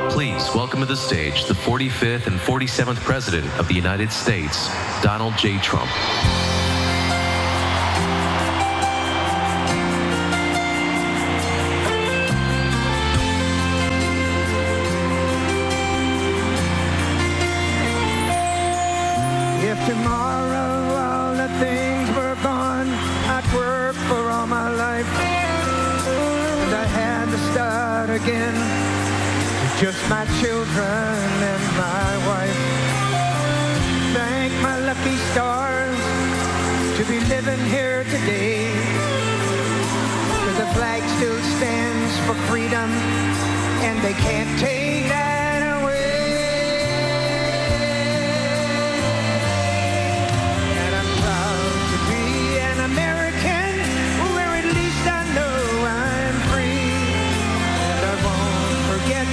Please welcome to the stage the 45th and 47th President of the United States, Donald J. Trump. If tomorrow all the things were gone, I'd work for all my life, and I had to start again. Just my children and my wife. Thank my lucky stars to be living here today. 'Cause the flag still stands for freedom, and they can't take that away. And I'm proud to be an American, where at least I know I'm free. And I won't forget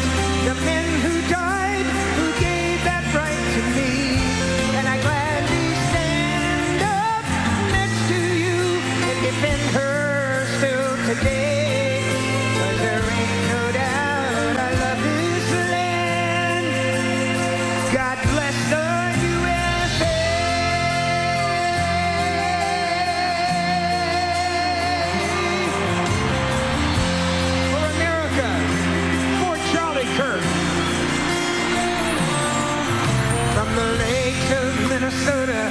the men who died, who gave that right to me. And I gladly stand up next to you and defend her still today. 'Cause there ain't no doubt I love this land. God bless the USA. For America, for Charlie Kirk. From the lakes of Minnesota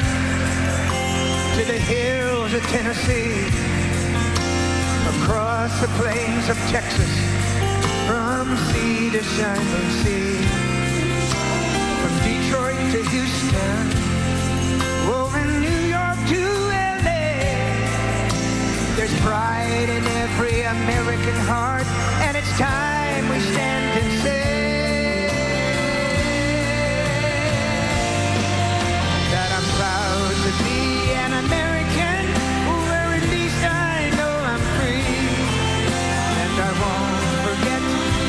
to the hills of Tennessee, across the plains of Texas, from sea to shining sea, from Detroit to Houston, oh, and New York to LA. There's pride in every American heart, and it's time we stand and say that I'm proud to be an American, where at least I know I'm free. And I won't forget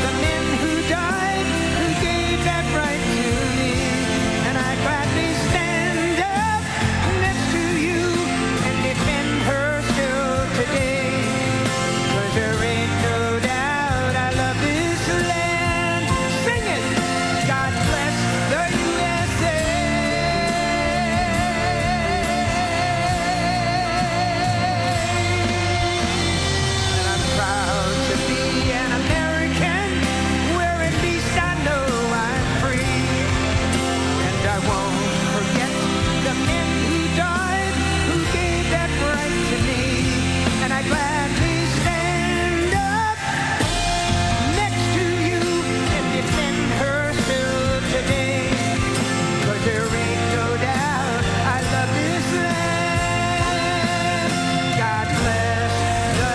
the men who died, who gave that right to me. And I gladly stand up next to you and defend her still today. 'Cause there ain't no doubt I love this land. Sing it! God bless the USA. And I'm proud to be an American, where at least I know I'm free. And I won't forget the men who died, who gave that right to me. And I gladly stand up next to you and defend her still today. 'Cause there ain't no doubt I love this land. God bless the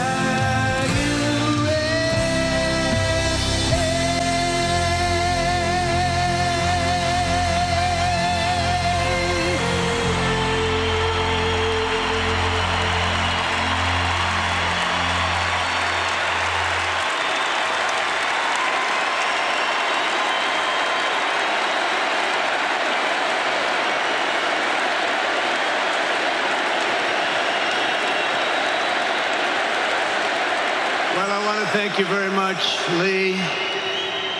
Well, I want to thank you very much, Lee.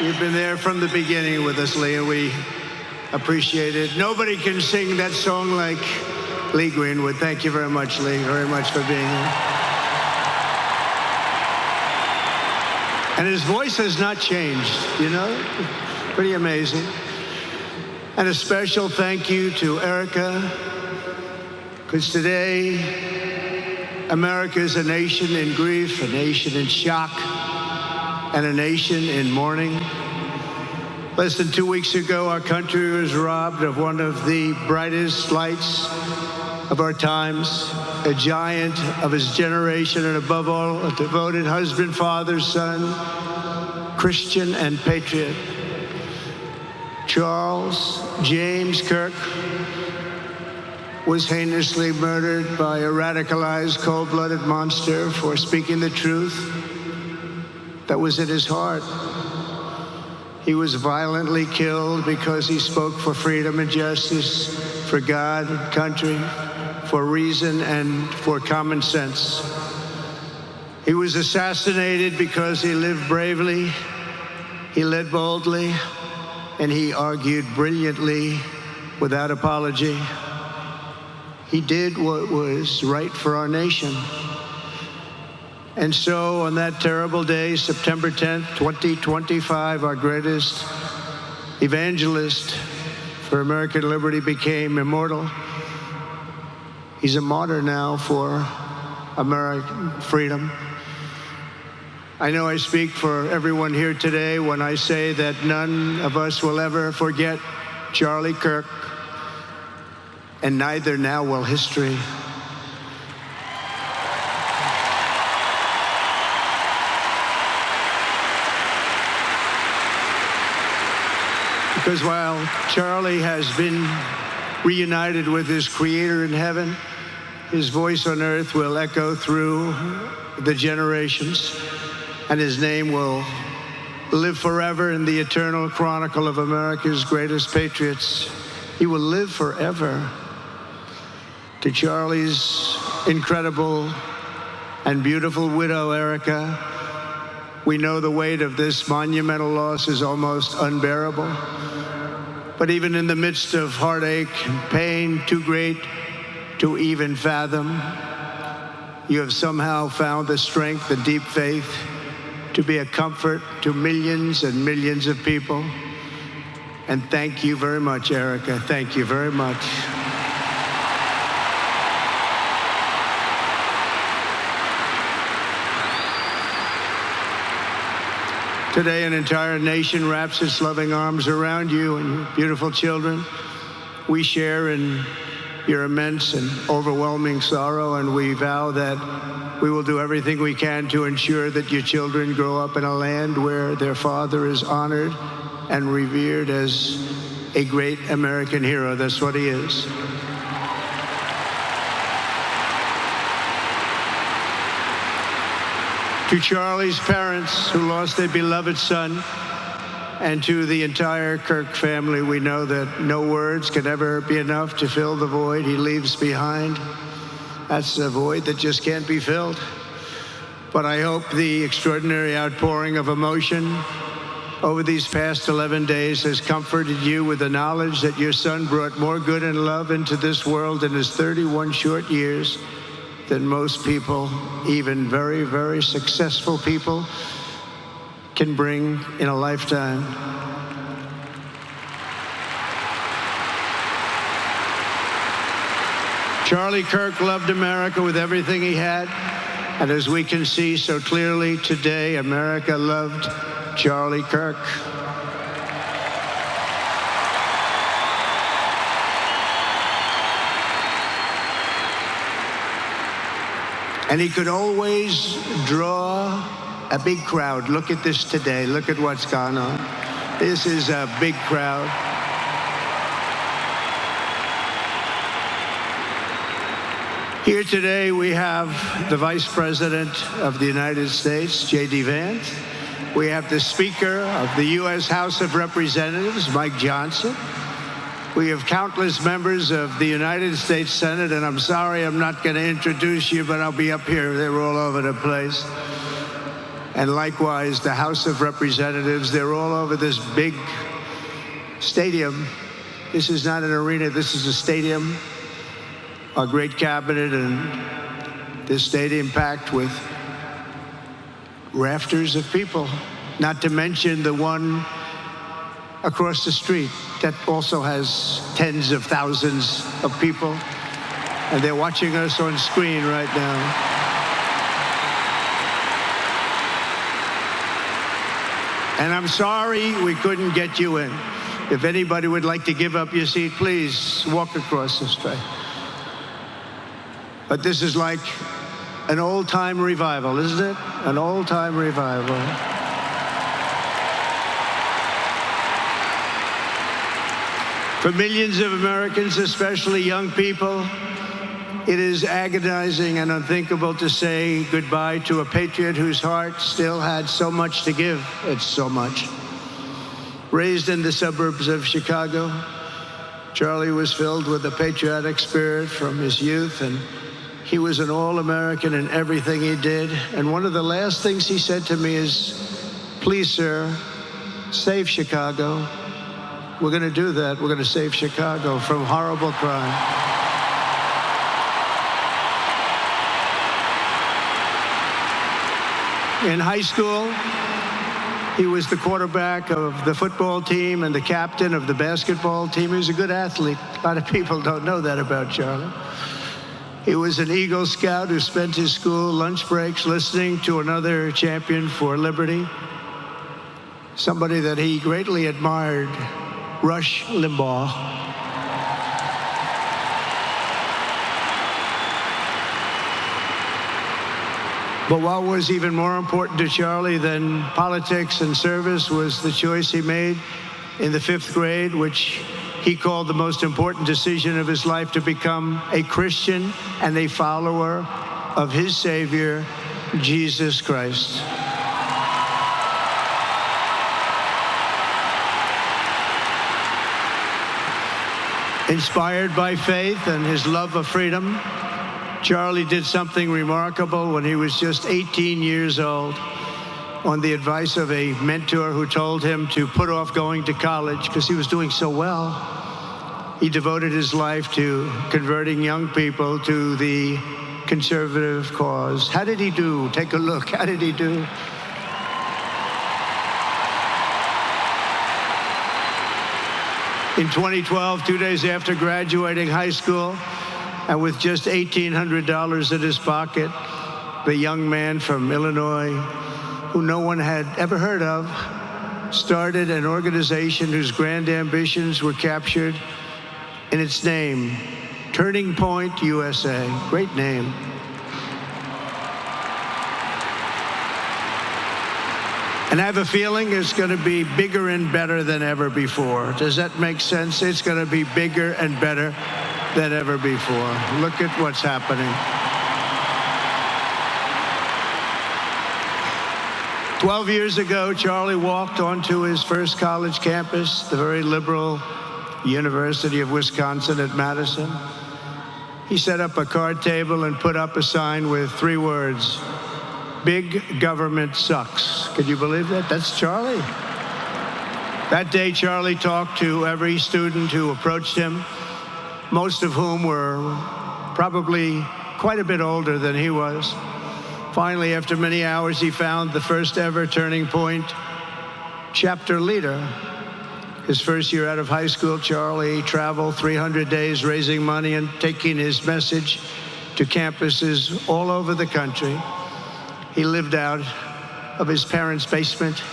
You've been there from the beginning with us, Lee, and we appreciate it. Nobody can sing that song like Lee Greenwood. Thank you very much, Lee, very much for being here. And his voice has not changed, you know? Pretty amazing. And a special thank you to Erica, because today, America is a nation in grief, a nation in shock, and a nation in mourning. Less than 2 weeks ago, our country was robbed of one of the brightest lights of our times, a giant of his generation, and above all, a devoted husband, father, son, Christian, and patriot. Charles James Kirk was heinously murdered by a radicalized, cold-blooded monster for speaking the truth that was in his heart. He was violently killed because he spoke for freedom and justice, for God and country, for reason and for common sense. He was assassinated because he lived bravely He led boldly, and he argued brilliantly without apology. He did what was right for our nation. And so on that terrible day, September 10th, 2025, our greatest evangelist for American liberty became immortal. He's a martyr now for American freedom. I know I speak for everyone here today when I say that none of us will ever forget Charlie Kirk, and neither now will history. Because while Charlie has been reunited with his Creator in heaven, his voice on earth will echo through the generations, and his name will live forever in the eternal chronicle of America's greatest patriots. He will live forever. To Charlie's incredible and beautiful widow, Erica, we know the weight of this monumental loss is almost unbearable. But even in the midst of heartache and pain too great to even fathom, you have somehow found the strength and deep faith to be a comfort to millions and millions of people. And thank you very much, Erica. Thank you very much. Today, an entire nation wraps its loving arms around you and your beautiful children. We share in your immense and overwhelming sorrow, and we vow that we will do everything we can to ensure that your children grow up in a land where their father is honored and revered as a great American hero. That's what he is. To Charlie's parents who lost their beloved son, and to the entire Kirk family, we know that no words can ever be enough to fill the void he leaves behind. That's a void that just can't be filled. But I hope the extraordinary outpouring of emotion over these past 11 days has comforted you with the knowledge that your son brought more good and love into this world in his 31 short years than most people, even very, very successful people, can bring in a lifetime. Charlie Kirk loved America with everything he had, and as we can see so clearly today, America loved Charlie Kirk. And he could always draw a big crowd. Look at this today. Look at what's gone on. This is a big crowd. Here today we have the Vice President of the United States, DIDNT. We have the Speaker of the U.S. House of Representatives, Mike Johnson. We have countless members of the United States Senate, and I'm sorry I'm not going to introduce you, but I'll be up here. They're all over the place. And likewise, the House of Representatives, they're all over this big stadium. This is not an arena, this is a stadium. Our great cabinet and this stadium packed with rafters of people, not to mention the one across the street that also has tens of thousands of people, and they're watching us on screen right now. And I'm sorry we couldn't get you in. If anybody would like to give up your seat, please walk across this way. But this is like an old-time revival, isn't it? An old-time revival. For millions of Americans, especially young people, it is agonizing and unthinkable to say goodbye to a patriot whose heart still had so much to give. It's so much. Raised in the suburbs of Chicago, Charlie was filled with a patriotic spirit from his youth, and he was an all-American in everything he did. And one of the last things he said to me is, "Please, sir, save Chicago. We're going to do that. We're going to save Chicago from horrible crime. In high school, he was the quarterback of the football team and the captain of the basketball team. He was a good athlete. A lot of people don't know that about Charlie. He was an Eagle Scout who spent his school lunch breaks listening to another champion for liberty, somebody that he greatly admired, Rush Limbaugh. But what was even more important to Charlie than politics and service was the choice he made in the 5th grade, which he called the most important decision of his life, to become a Christian and a follower of his Savior, Jesus Christ. Inspired by faith and his love of freedom, Charlie did something remarkable when he was just 18 years old. On the advice of a mentor who told him to put off going to college because he was doing so well, he devoted his life to converting young people to the conservative cause. How did he do? Take a look. How did he do? In 2012, 2 days after graduating high school, and with just $1,800 in his pocket, the young man from Illinois, who no one had ever heard of, started an organization whose grand ambitions were captured in its name, Turning Point USA. Great name. And I have a feeling it's going to be bigger and better than ever before. Does that make sense? It's going to be bigger and better than ever before. Look at what's happening. 12 years ago, Charlie walked onto his first college campus, the very liberal University of Wisconsin at Madison. He set up a card table and put up a sign with 3 words: "Big government sucks." Could you believe that? That's Charlie. That day, Charlie talked to every student who approached him, most of whom were probably quite a bit older than he was. Finally, after many hours, he found the first ever Turning Point chapter leader. His first year out of high school, Charlie traveled 300 days raising money and taking his message to campuses all over the country. He lived out of his parents' basement,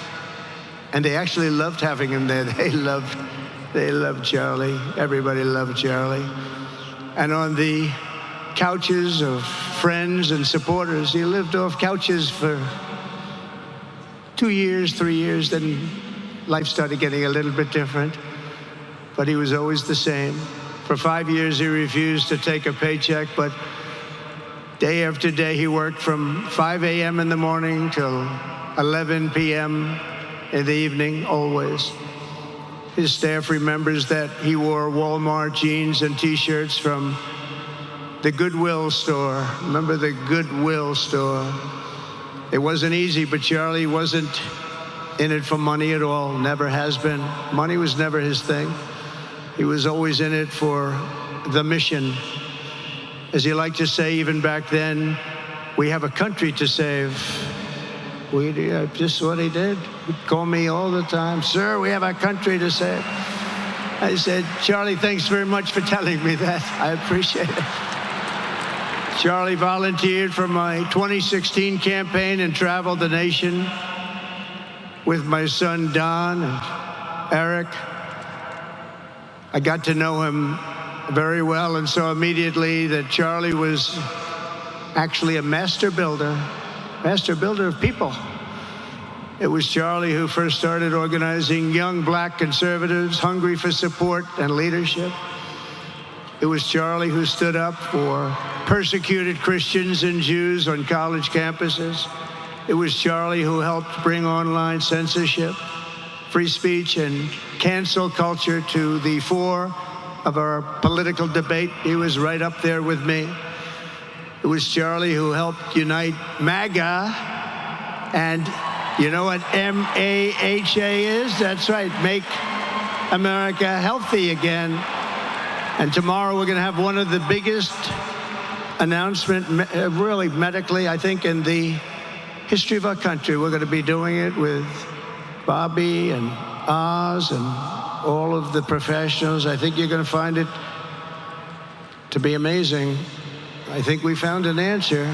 and they actually loved having him there. They loved Charlie. Everybody loved Charlie. And on the couches of friends and supporters, he lived off couches for 2 years, 3 years. Then life started getting a little bit different, but he was always the same. For 5 years, he refused to take a paycheck, but day after day, he worked from 5 a.m. in the morning till 11 p.m. in the evening, always. His staff remembers that he wore Walmart jeans and T-shirts from the Goodwill store. Remember the Goodwill store? It wasn't easy, but Charlie wasn't in it for money at all, never has been. Money was never his thing. He was always in it for the mission. As he liked to say even back then, we have a country to save. Just what he did. He'd call me all the time, "Sir, we have a country to save." I said, "Charlie, thanks very much for telling me that. I appreciate it." Charlie volunteered for my 2016 campaign and traveled the nation with my son, Don and Eric. I got to know him very well and saw immediately that Charlie was actually a master builder of people. It was Charlie who first started organizing young black conservatives hungry for support and leadership. It was Charlie who stood up for persecuted Christians and Jews on college campuses. It was Charlie who helped bring online censorship, free speech, and cancel culture to the fore of our political debate. He was right up there with me. It was Charlie who helped unite MAGA and You know what MAHA is? That's right, Make America Healthy Again. And tomorrow we're going to have one of the biggest announcements, really medically, I think, in the history of our country. We're going to be doing it with Bobby and Oz and all of the professionals. I think you're going to find it to be amazing. I think we found an answer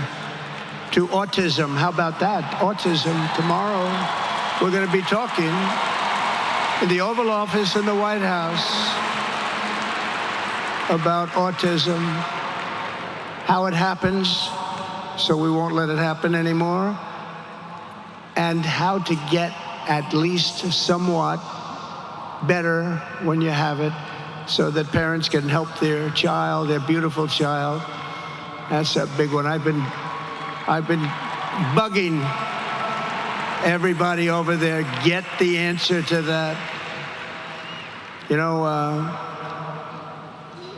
to autism. How about that? Autism. Tomorrow, we're going to be talking in the Oval Office in the White House about autism, how it happens, so we won't let it happen anymore, and how to get at least somewhat better when you have it, so that parents can help their child, their beautiful child. That's a big one. I've been bugging everybody over there, get the answer to that. You know,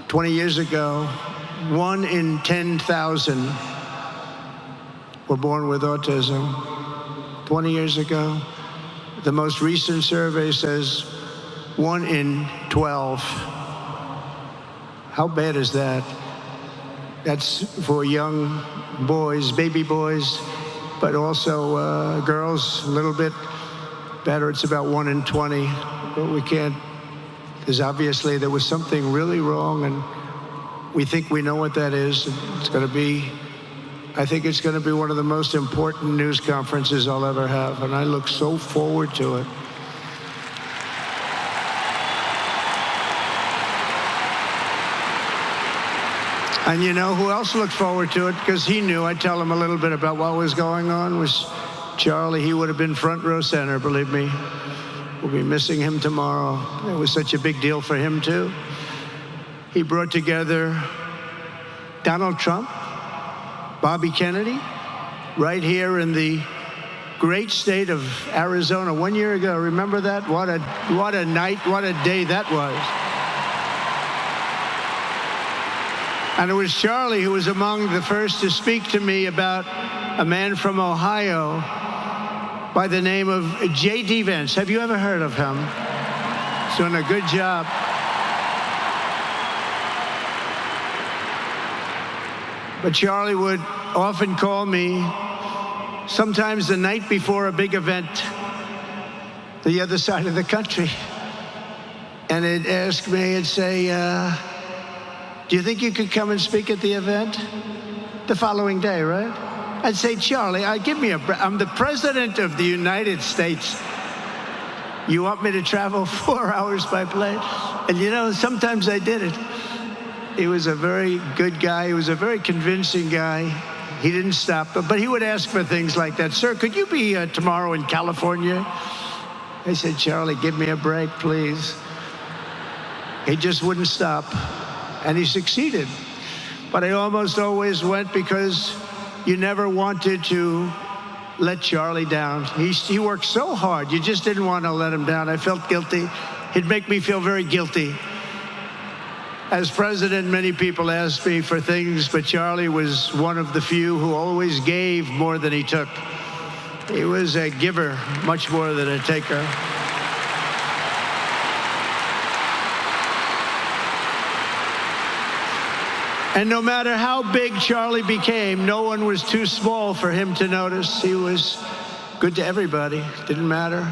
20 years ago, 1 in 10,000 were born with autism. 20 years ago. The most recent survey says 1 in 12. How bad is that? That's for young boys, baby boys, but also girls, a little bit better. It's about 1 in 20. But we can't, because obviously there was something really wrong, and we think we know what that is. It's going to be, I think it's going to be one of the most important news conferences I'll ever have, and I look so forward to it. And you know who else looked forward to it? Because he knew. I'd tell him a little bit about what was going on. Was Charlie. He would have been front row center, believe me. We'll be missing him tomorrow. It was such a big deal for him, too. He brought together Donald Trump, Bobby Kennedy, right here in the great state of Arizona 1 year ago. Remember that? What a night, what a day that was. And it was Charlie who was among the first to speak to me about a man from Ohio by the name of J.D. Vance. Have you ever heard of him? He's doing a good job. But Charlie would often call me, sometimes the night before a big event, the other side of the country. And he'd ask me, he'd say, do you think you could come and speak at the event? The following day, right? I'd say, Charlie, I'm the president of the United States. You want me to travel 4 hours by plane? And you know, sometimes I did it. He was a very good guy. He was a very convincing guy. He didn't stop, but he would ask for things like that. Sir, could you be tomorrow in California? I said, Charlie, give me a break, please. He just wouldn't stop. And he succeeded. But I almost always went because you never wanted to let Charlie down. He worked so hard. You just didn't want to let him down. I felt guilty. He'd make me feel very guilty. As president, many people asked me for things, but Charlie was one of the few who always gave more than he took. He was a giver, much more than a taker. And no matter how big Charlie became, no one was too small for him to notice. He was good to everybody. Didn't matter.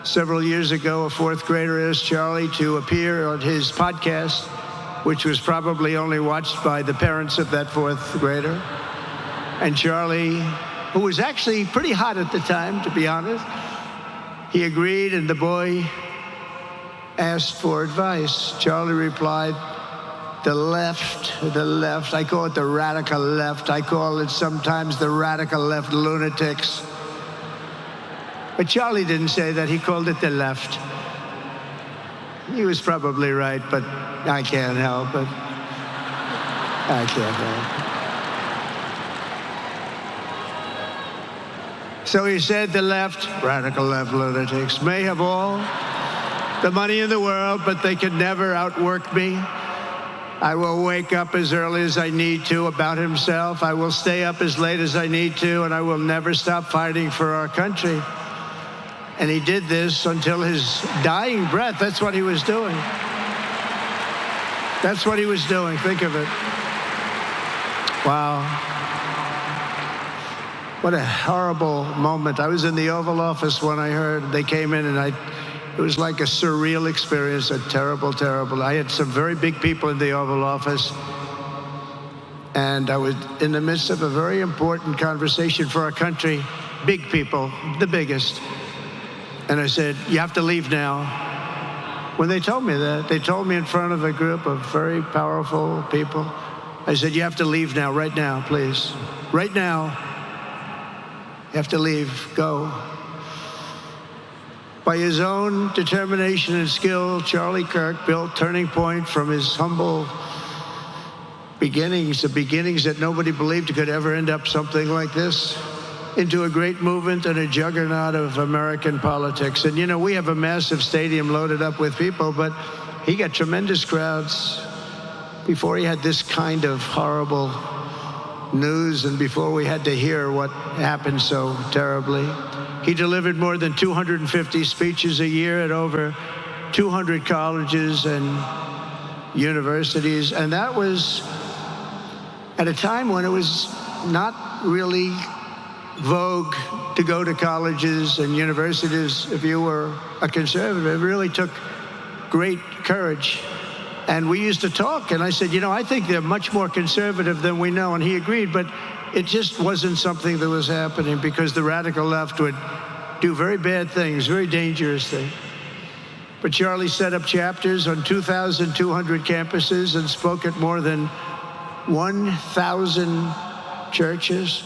Several years ago, a fourth grader asked Charlie to appear on his podcast, which was probably only watched by the parents of that fourth grader. And Charlie, who was actually pretty hot at the time, to be honest, he agreed, and the boy asked for advice. Charlie replied, the left, I call it the radical left. I call it sometimes the radical left lunatics. But Charlie didn't say that. He called it the left. He was probably right, but I can't help it. I can't help it. So he said the left, radical left lunatics, may have all the money in the world, but they could never outwork me. I will wake up as early as I need to about himself. I will stay up as late as I need to, and I will never stop fighting for our country. And he did this until his dying breath. That's what he was doing. That's what he was doing. Think of it. Wow. What a horrible moment. I was in the Oval Office when I heard they came in, and it was like a surreal experience, a terrible, terrible. I had some very big people in the Oval Office, and I was in the midst of a very important conversation for our country. Big people, the biggest. And I said, you have to leave now. When they told me that, they told me in front of a group of very powerful people. I said, you have to leave now, right now, please. Right now. You have to leave. Go. By his own determination and skill, Charlie Kirk built Turning Point from his humble beginnings, the beginnings that nobody believed could ever end up something like this, into a great movement and a juggernaut of American politics. And, you know, we have a massive stadium loaded up with people, but he got tremendous crowds before he had this kind of horrible news and before we had to hear what happened so terribly. He delivered more than 250 speeches a year at over 200 colleges and universities, and that was at a time when it was not really vogue to go to colleges and universities if you were a conservative. It really took great courage. And we used to talk, and I said, you know, I think they're much more conservative than we know. And he agreed, but it just wasn't something that was happening because the radical left would do very bad things, very dangerous things. But Charlie set up chapters on 2,200 campuses and spoke at more than 1,000 churches.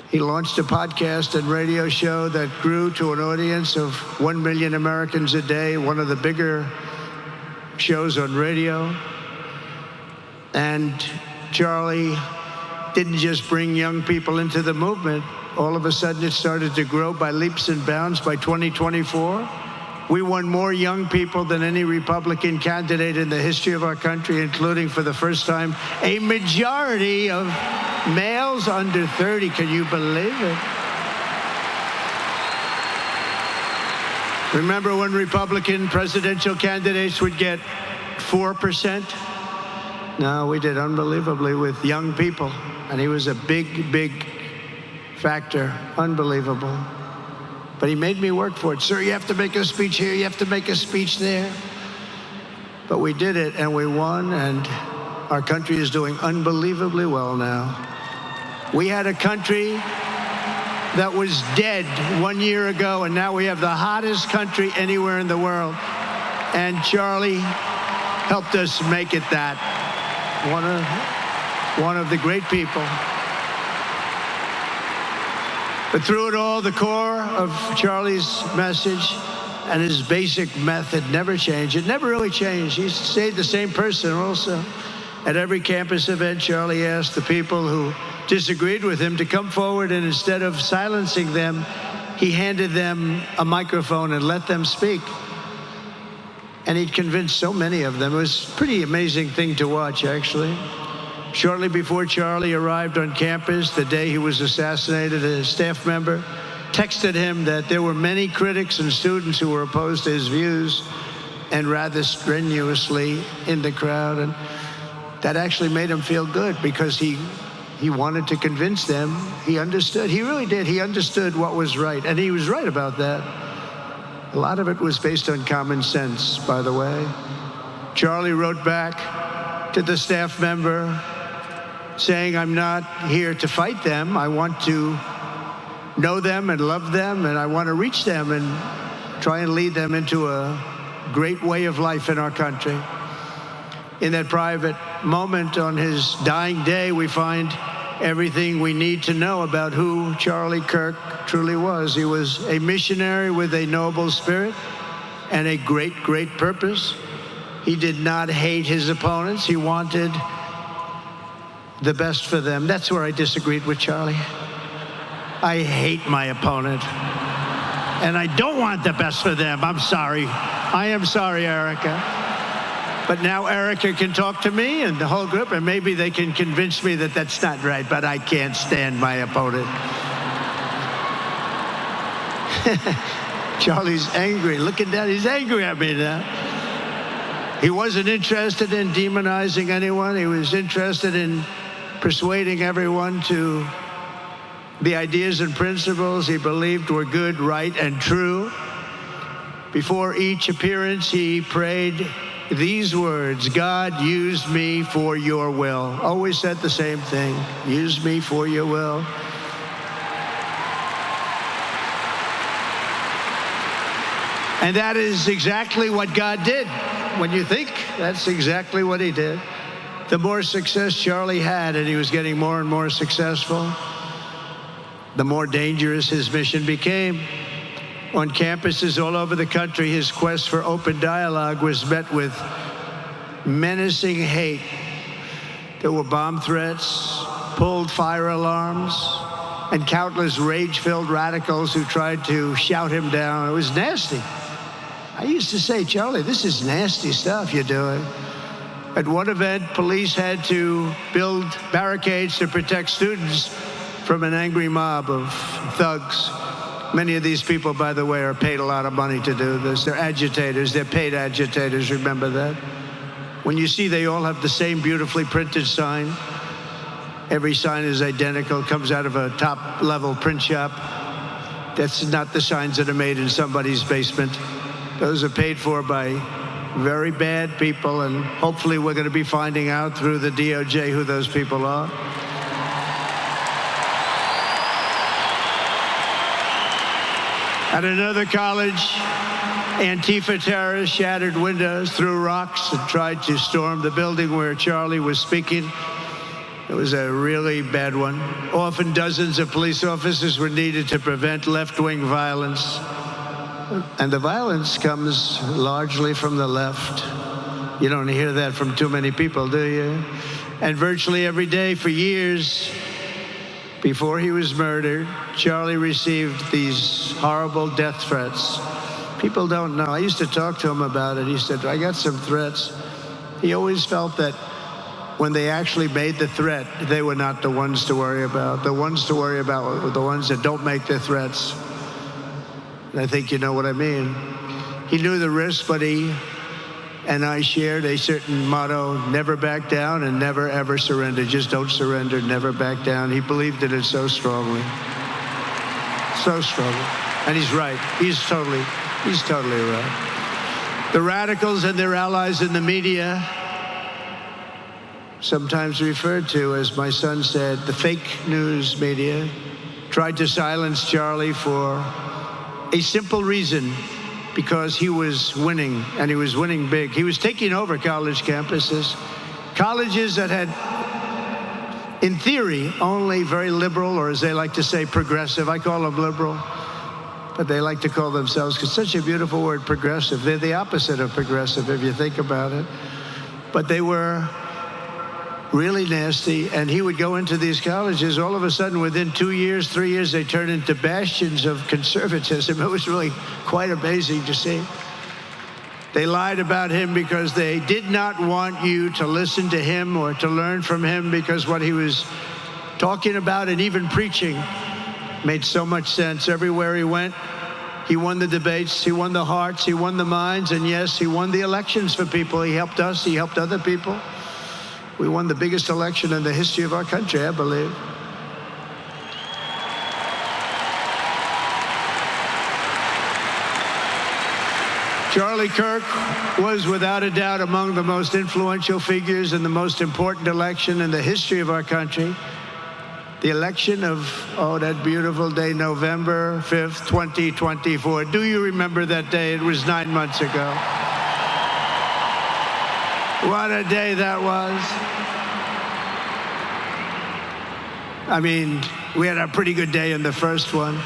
He launched a podcast and radio show that grew to an audience of 1 million Americans a day, one of the bigger shows on radio. And Charlie didn't just bring young people into the movement. All of a sudden, it started to grow by leaps and bounds. By 2024, we won more young people than any Republican candidate in the history of our country, including, for the first time, a majority of males under 30. Can you believe it? Remember when Republican presidential candidates would get 4%? No, we did unbelievably with young people. And he was a big, big factor. Unbelievable. But he made me work for it. Sir, you have to make a speech here. You have to make a speech there. But we did it, and we won, and our country is doing unbelievably well now. We had a country that was dead 1 year ago, and now we have the hottest country anywhere in the world. And Charlie helped us make it that. One of the great people. But through it all, the core of Charlie's message and his basic method never changed. It never really changed. He stayed the same person also. At every campus event, Charlie asked the people who disagreed with him to come forward, and instead of silencing them, he handed them a microphone and let them speak. And he'd convinced so many of them. It was a pretty amazing thing to watch, actually. Shortly before Charlie arrived on campus, the day he was assassinated, a staff member texted him that there were many critics and students who were opposed to his views, and rather strenuously in the crowd. And that actually made him feel good because he wanted to convince them. He understood. He really did. He understood what was right. And he was right about that. A lot of it was based on common sense, by the way. Charlie wrote back to the staff member saying, I'm not here to fight them. I want to know them and love them, and I want to reach them and try and lead them into a great way of life in our country. In that private moment on his dying day, we find everything we need to know about who Charlie Kirk truly was. He was a missionary with a noble spirit and a great, great purpose. He did not hate his opponents. He wanted the best for them. That's where I disagreed with Charlie. I hate my opponent, and I don't want the best for them. I'm sorry. I am sorry, Erica. But now Erica can talk to me and the whole group, and maybe they can convince me that that's not right, but I can't stand my opponent. Charlie's angry, looking down, he's angry at me now. He wasn't interested in demonizing anyone. He was interested in persuading everyone to the ideas and principles he believed were good, right, and true. Before each appearance, he prayed these words: God, use me for your will. Always said the same thing: use me for your will. And that is exactly what God did. When you think, that's exactly what he did. The more success Charlie had, and he was getting more and more successful, the more dangerous his mission became. On campuses all over the country, his quest for open dialogue was met with menacing hate. There were bomb threats, pulled fire alarms, and countless rage-filled radicals who tried to shout him down. It was nasty. I used to say, Charlie, this is nasty stuff you're doing. At one event, police had to build barricades to protect students from an angry mob of thugs. Many of these people, by the way, are paid a lot of money to do this. They're agitators. They're paid agitators. Remember that? When you see they all have the same beautifully printed sign, every sign is identical, comes out of a top-level print shop. That's not the signs that are made in somebody's basement. Those are paid for by very bad people, and hopefully we're going to be finding out through the DOJ who those people are. At another college, Antifa terrorists shattered windows, threw rocks, and tried to storm the building where Charlie was speaking. It was a really bad one. Often dozens of police officers were needed to prevent left-wing violence. And the violence comes largely from the left. You don't hear that from too many people, do you? And virtually every day for years before he was murdered, Charlie received these horrible death threats. People don't know. I used to talk to him about it. He said, I got some threats. He always felt that when they actually made the threat, they were not the ones to worry about. The ones to worry about were the ones that don't make the threats. And I think you know what I mean. He knew the risk, but he and I shared a certain motto: never back down and never ever surrender. Just don't surrender, never back down. He believed in it so strongly. So strongly. And he's right. He's totally right. The radicals and their allies in the media, sometimes referred to, as my son said, the fake news media, tried to silence Charlie for a simple reason: because he was winning, and he was winning big. He was taking over college campuses, colleges that had, in theory, only very liberal, or as they like to say, progressive. I call them liberal, but they like to call themselves, because it's such a beautiful word, progressive. They're the opposite of progressive, if you think about it. But they were really nasty, and he would go into these colleges. All of a sudden, within 2 years, 3 years, they turned into bastions of conservatism. It was really quite amazing to see. They lied about him because they did not want you to listen to him or to learn from him, because what he was talking about and even preaching made so much sense. Everywhere he went, he won the debates, he won the hearts, he won the minds, and yes, he won the elections for people. He helped us, he helped other people. We won the biggest election in the history of our country, I believe. Charlie Kirk was without a doubt among the most influential figures in the most important election in the history of our country. The election of, that beautiful day, November 5th, 2024. Do you remember that day? It was 9 months ago. What a day that was. I mean, we had a pretty good day in the first one.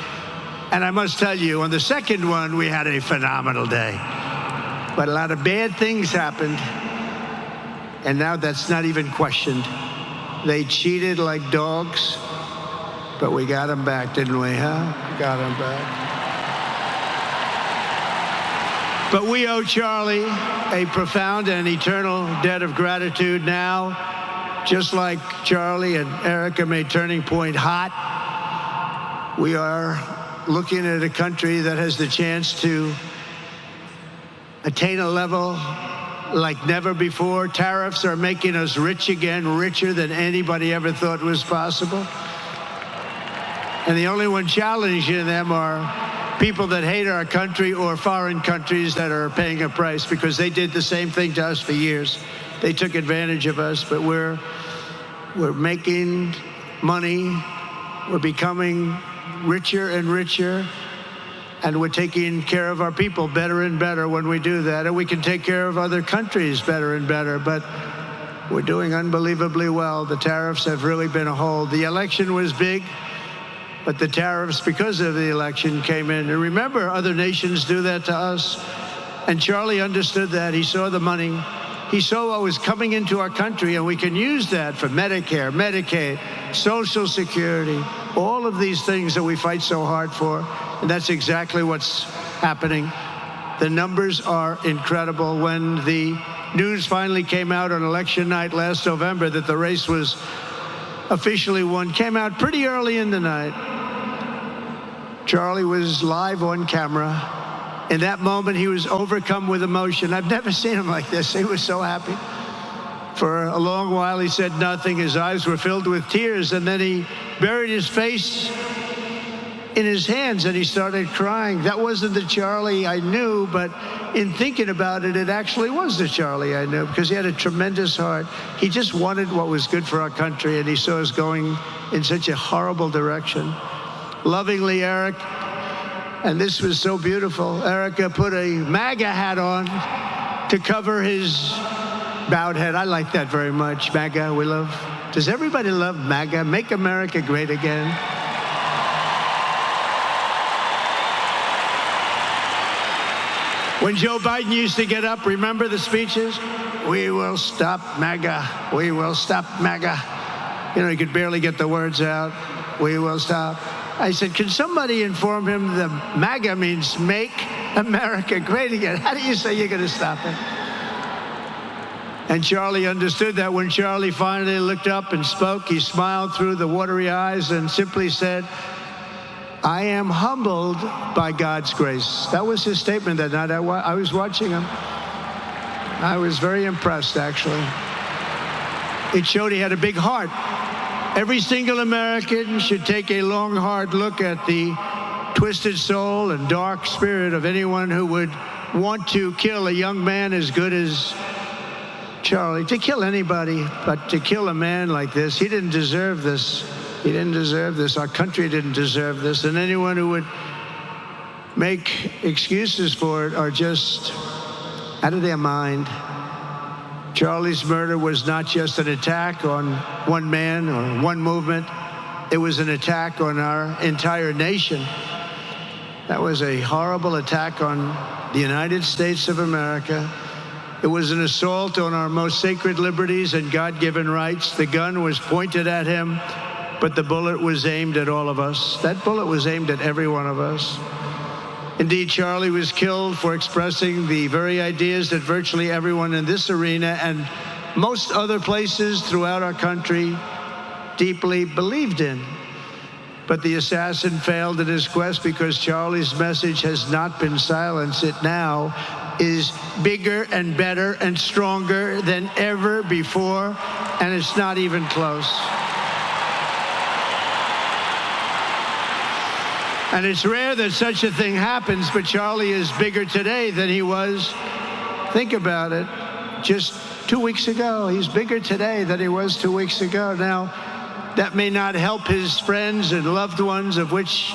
And I must tell you, on the second one, we had a phenomenal day. But a lot of bad things happened. And now that's not even questioned. They cheated like dogs, but we got them back, didn't we, huh? Got them back. But we owe Charlie a profound and eternal debt of gratitude now. Just like Charlie and Erica made Turning Point hot, we are looking at a country that has the chance to attain a level like never before. Tariffs are making us rich again, richer than anybody ever thought was possible. And the only one challenging them are people that hate our country or foreign countries that are paying a price, because they did the same thing to us for years. They took advantage of us, but we're making money. We're becoming richer and richer, and we're taking care of our people better and better when we do that. And we can take care of other countries better and better, but we're doing unbelievably well. The tariffs have really been a hold. The election was big, but the tariffs, because of the election, came in. And remember, other nations do that to us. And Charlie understood that. He saw the money. He saw what was coming into our country, and we can use that for Medicare, Medicaid, Social Security, all of these things that we fight so hard for. And that's exactly what's happening. The numbers are incredible. When the news finally came out on election night last November that the race was officially won, came out pretty early in the night. Charlie was live on camera. In that moment, he was overcome with emotion. I've never seen him like this. He was so happy. For a long while, he said nothing. His eyes were filled with tears, and then he buried his face in his hands, and he started crying. That wasn't the Charlie I knew, but in thinking about it, it actually was the Charlie I knew, because he had a tremendous heart. He just wanted what was good for our country, and he saw us going in such a horrible direction. Lovingly, Eric, and this was so beautiful, Erica put a MAGA hat on to cover his bowed head. I like that very much. MAGA, we love. Does everybody love MAGA? Make America Great Again. When Joe Biden used to get up, remember the speeches? We will stop MAGA. We will stop MAGA. You know, he could barely get the words out. We will stop. I said, can somebody inform him that MAGA means Make America Great Again? How do you say you're going to stop it? And Charlie understood that. When Charlie finally looked up and spoke, he smiled through the watery eyes and simply said, I am humbled by God's grace. That was his statement that night. I was watching him. I was very impressed, actually. It showed he had a big heart. Every single American should take a long, hard look at the twisted soul and dark spirit of anyone who would want to kill a young man as good as Charlie. To kill anybody, but to kill a man like this, he didn't deserve this. He didn't deserve this. Our country didn't deserve this. And anyone who would make excuses for it are just out of their mind. Charlie's murder was not just an attack on one man or one movement. It was an attack on our entire nation. That was a horrible attack on the United States of America. It was an assault on our most sacred liberties and God-given rights. The gun was pointed at him, but the bullet was aimed at all of us. That bullet was aimed at every one of us. Indeed, Charlie was killed for expressing the very ideas that virtually everyone in this arena and most other places throughout our country deeply believed in. But the assassin failed in his quest because Charlie's message has not been silenced. It now is bigger and better and stronger than ever before, and it's not even close. And it's rare that such a thing happens, but Charlie is bigger today than he was. Think about it. Just 2 weeks ago, he's bigger today than he was 2 weeks ago. Now, that may not help his friends and loved ones, of which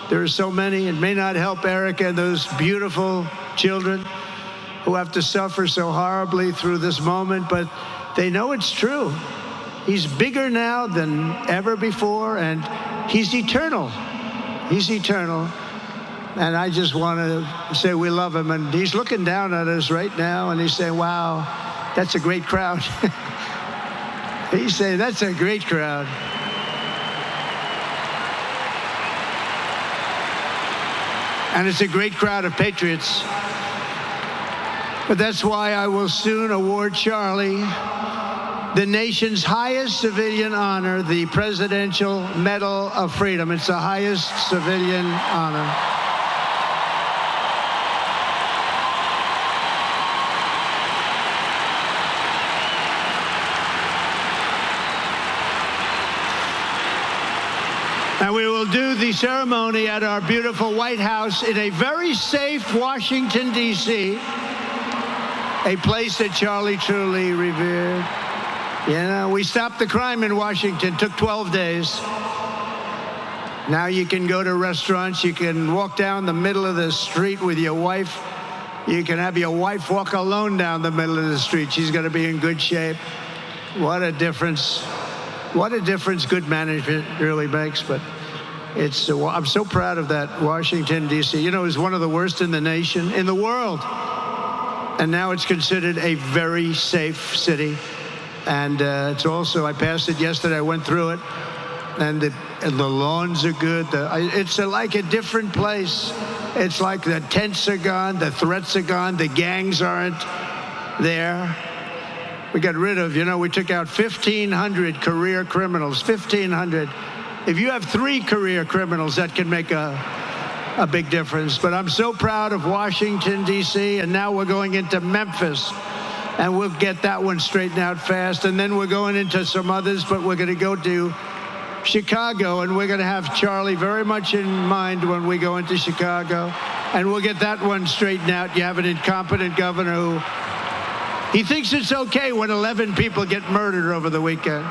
there are so many. It may not help Erica and those beautiful children who have to suffer so horribly through this moment, but they know it's true. He's bigger now than ever before, and he's eternal. He's eternal. And I just want to say we love him. And he's looking down at us right now, and he's saying, wow, that's a great crowd. He's saying, that's a great crowd. And it's a great crowd of patriots. But that's why I will soon award Charlie the nation's highest civilian honor, the Presidential Medal of Freedom. It's the highest civilian honor. And we will do the ceremony at our beautiful White House in a very safe Washington, D.C., a place that Charlie truly revered. You know, we stopped the crime in Washington, took 12 days. Now you can go to restaurants, you can walk down the middle of the street with your wife. You can have your wife walk alone down the middle of the street. She's going to be in good shape. What a difference. What a difference good management really makes. But it's, I'm so proud of that, Washington, D.C. You know, it was one of the worst in the nation, in the world. And now it's considered a very safe city. And it's also, I passed it yesterday, I went through it, and the lawns are good. It's like a different place. It's like the tents are gone, the threats are gone, the gangs aren't there. We got rid of, you know, we took out 1,500 career criminals, 1,500. If you have 3 career criminals, that can make a big difference. But I'm so proud of Washington, D.C., and now we're going into Memphis. And we'll get that one straightened out fast. And then we're going into some others, but we're going to go to Chicago, and we're going to have Charlie very much in mind when we go into Chicago. And we'll get that one straightened out. You have an incompetent governor who, he thinks it's okay when 11 people get murdered over the weekend.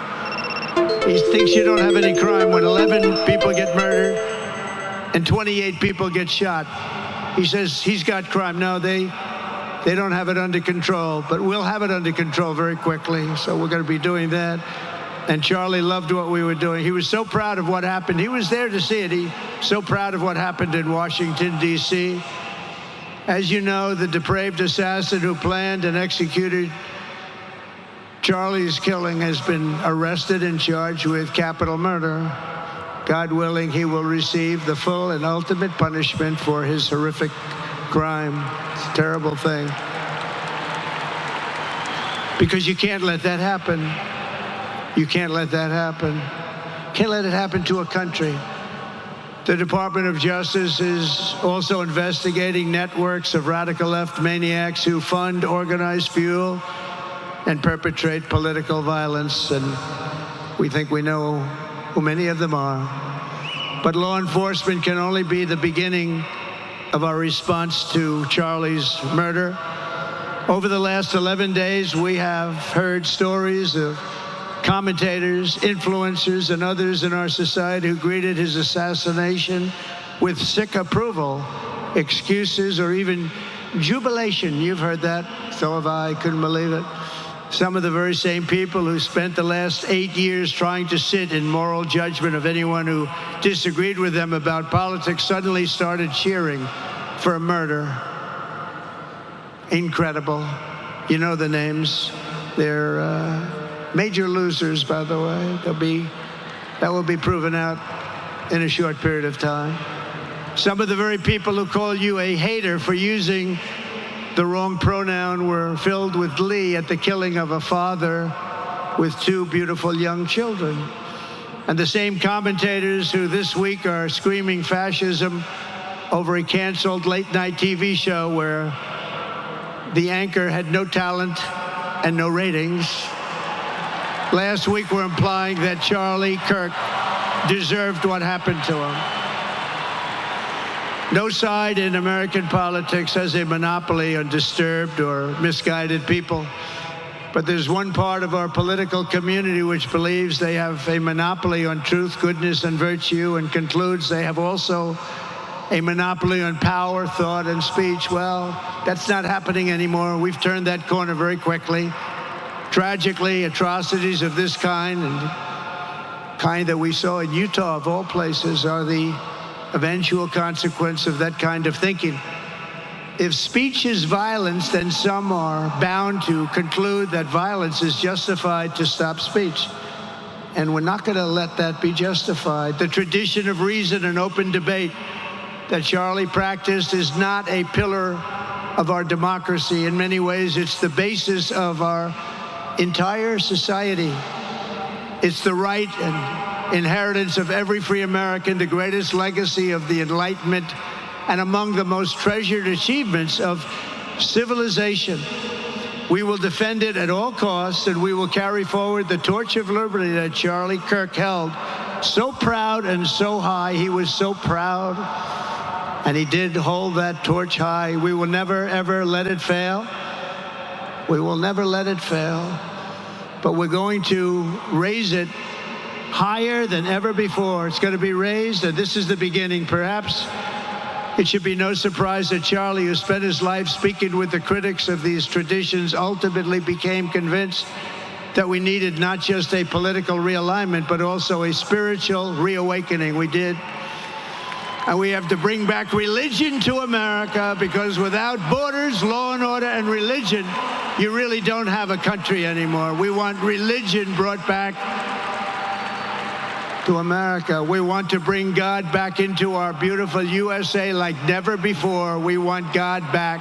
He thinks you don't have any crime when 11 people get murdered and 28 people get shot. He says he's got crime. No, they don't have it under control, but we'll have it under control very quickly. So we're going to be doing that. And Charlie loved what we were doing. He was so proud of what happened. He was there to see it. He's so proud of what happened in Washington, D.C. As you know, the depraved assassin who planned and executed Charlie's killing has been arrested and charged with capital murder. God willing, he will receive the full and ultimate punishment for his horrific crime. It's a terrible thing. Because you can't let that happen. You can't let that happen. Can't let it happen to a country. The Department of Justice is also investigating networks of radical left maniacs who fund, organize, fuel, and perpetrate political violence. And we think we know who many of them are. But law enforcement can only be the beginning of our response to Charlie's murder. Over the last 11 days, we have heard stories of commentators, influencers, and others in our society who greeted his assassination with sick approval, excuses, or even jubilation. You've heard that. So have I. Couldn't believe it. Some of the very same people who spent the last 8 years trying to sit in moral judgment of anyone who disagreed with them about politics suddenly started cheering for a murder. Incredible. You know the names. They're major losers, by the way. That will be proven out in a short period of time. Some of the very people who call you a hater for using the wrong pronoun were filled with glee at the killing of a father with 2 beautiful young children. And the same commentators who this week are screaming fascism over a canceled late-night TV show where the anchor had no talent and no ratings. Last week were implying that Charlie Kirk deserved what happened to him. No side in American politics has a monopoly on disturbed or misguided people. But there's one part of our political community which believes they have a monopoly on truth, goodness, and virtue, and concludes they have also a monopoly on power, thought, and speech. Well, that's not happening anymore. We've turned that corner very quickly. Tragically, atrocities of this kind, and kind that we saw in Utah, of all places, are the eventual consequence of that kind of thinking. If speech is violence, then some are bound to conclude that violence is justified to stop speech. And we're not going to let that be justified. The tradition of reason and open debate that Charlie practiced is not a pillar of our democracy. In many ways, it's the basis of our entire society. It's the right and inheritance of every free American, the greatest legacy of the Enlightenment, and among the most treasured achievements of civilization. We will defend it at all costs, and we will carry forward the torch of liberty that Charlie Kirk held so proud and so high. He was so proud, and he did hold that torch high. We will never, ever let it fail. We will never let it fail. But we're going to raise it higher than ever before. It's going to be raised, and this is the beginning. Perhaps it should be no surprise that Charlie, who spent his life speaking with the critics of these traditions, ultimately became convinced that we needed not just a political realignment, but also a spiritual reawakening. We did. And we have to bring back religion to America, because without borders, law and order, and religion, you really don't have a country anymore. We want religion brought back to America. We want to bring God back into our beautiful USA like never before. We want God back.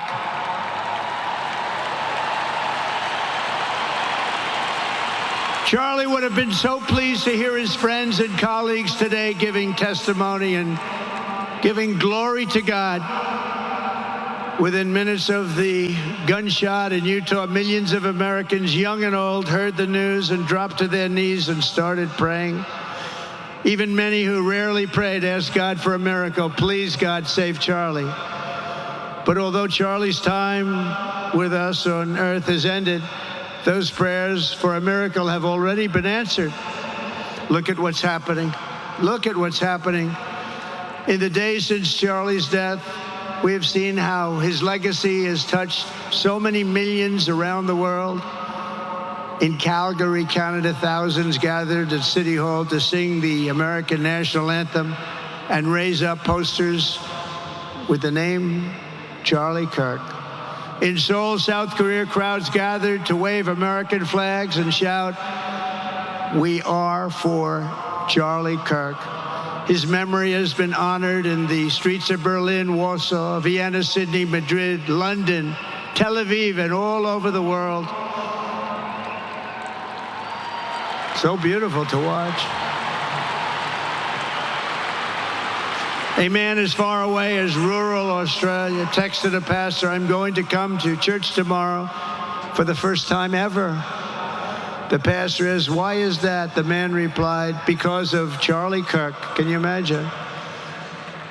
Charlie would have been so pleased to hear his friends and colleagues today giving testimony and giving glory to God. Within minutes of the gunshot in Utah, millions of Americans, young and old, heard the news and dropped to their knees and started praying. Even many who rarely prayed asked God for a miracle. Please, God, save Charlie. But although Charlie's time with us on earth has ended, those prayers for a miracle have already been answered. Look at what's happening. Look at what's happening. In the days since Charlie's death, we have seen how his legacy has touched so many millions around the world. In Calgary, Canada, thousands gathered at City Hall to sing the American national anthem and raise up posters with the name Charlie Kirk. In Seoul, South Korea, crowds gathered to wave American flags and shout, "We are for Charlie Kirk." His memory has been honored in the streets of Berlin, Warsaw, Vienna, Sydney, Madrid, London, Tel Aviv, and all over the world. So beautiful to watch. A man as far away as rural Australia texted a pastor, "I'm going to come to church tomorrow for the first time ever." The pastor asked, "Why is that?" The man replied, "Because of Charlie Kirk." Can you imagine?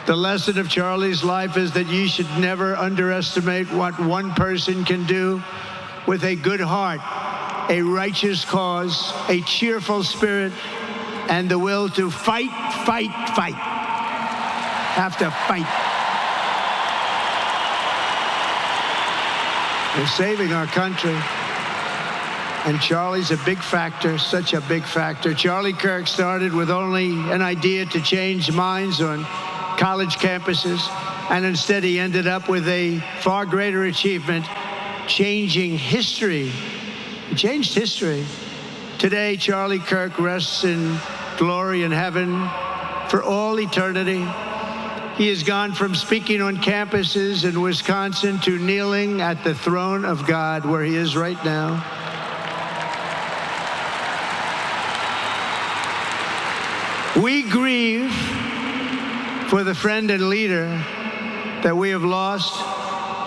The lesson of Charlie's life is that you should never underestimate what one person can do with a good heart, a righteous cause, a cheerful spirit, and the will to fight, fight, fight. Have to fight. We're saving our country. And Charlie's a big factor, such a big factor. Charlie Kirk started with only an idea to change minds on college campuses, and instead he ended up with a far greater achievement, changing history. He changed history. Today, Charlie Kirk rests in glory in heaven for all eternity. He has gone from speaking on campuses in Wisconsin to kneeling at the throne of God, where he is right now. We grieve for the friend and leader that we have lost,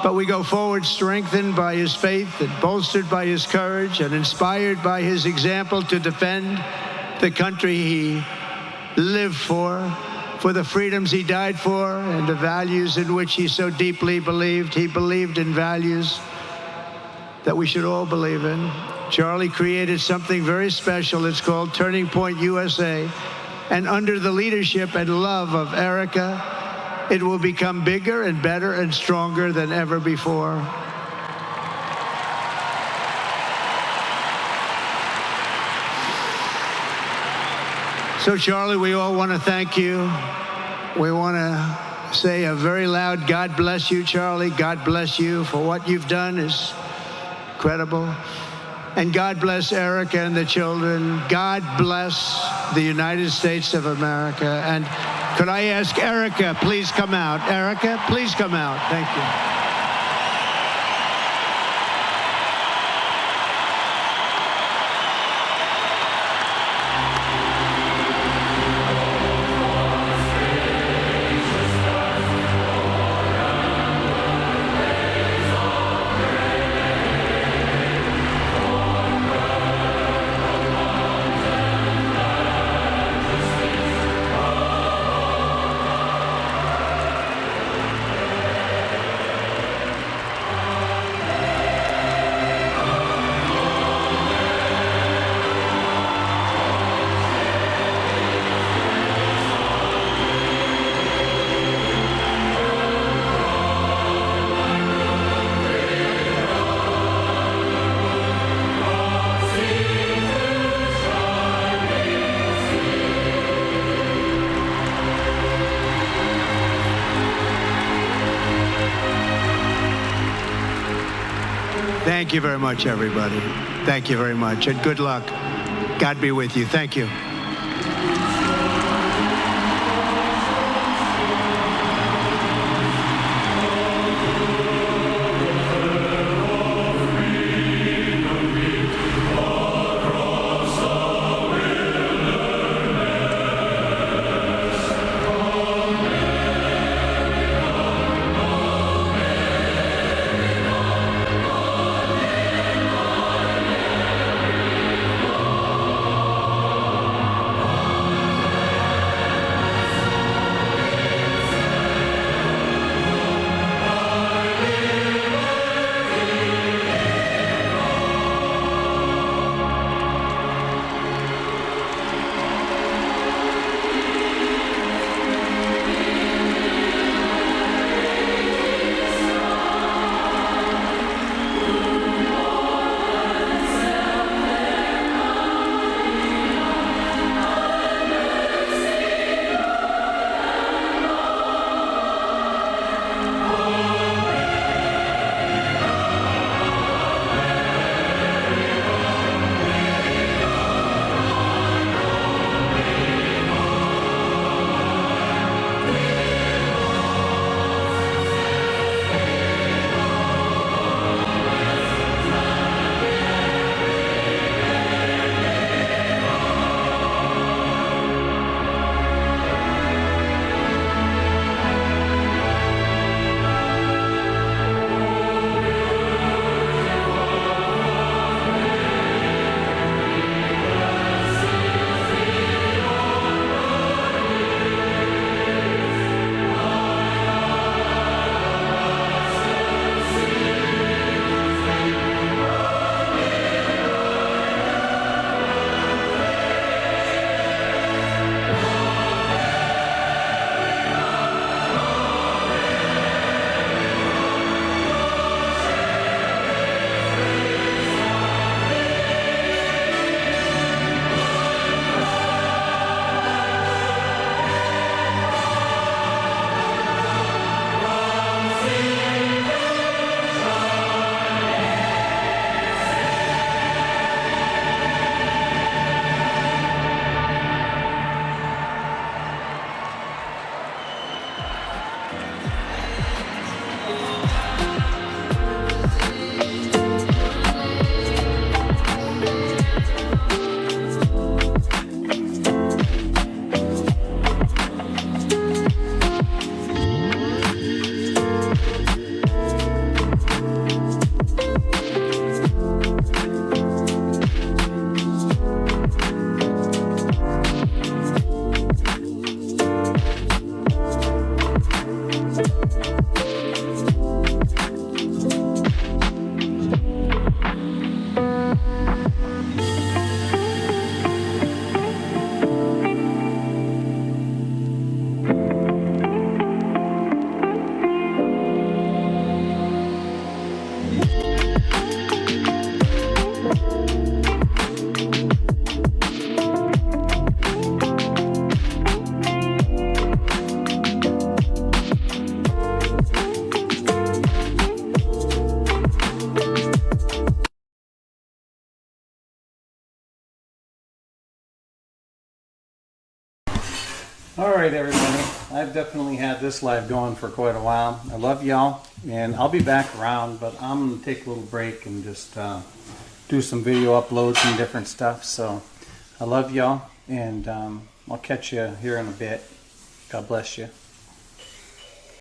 but we go forward strengthened by his faith and bolstered by his courage and inspired by his example to defend the country he lived for the freedoms he died for, and the values in which he so deeply believed. He believed in values that we should all believe in. Charlie created something very special. It's called Turning Point USA. And under the leadership and love of Erica, it will become bigger and better and stronger than ever before. So, Charlie, we all want to thank you. We want to say a very loud, God bless you, Charlie. God bless you for what you've done is incredible. And God bless Erica and the children. God bless the United States of America. And could I ask Erica, please come out. Erica, please come out. Thank you. Thank you very much, everybody. Thank you very much, and good luck. God be with you. Thank you. Alright everybody, I've definitely had this live going for quite a while. I love y'all, and I'll be back around, but I'm going to take a little break and just do some video uploads and different stuff. So I love y'all, and I'll catch you here in a bit. God bless you.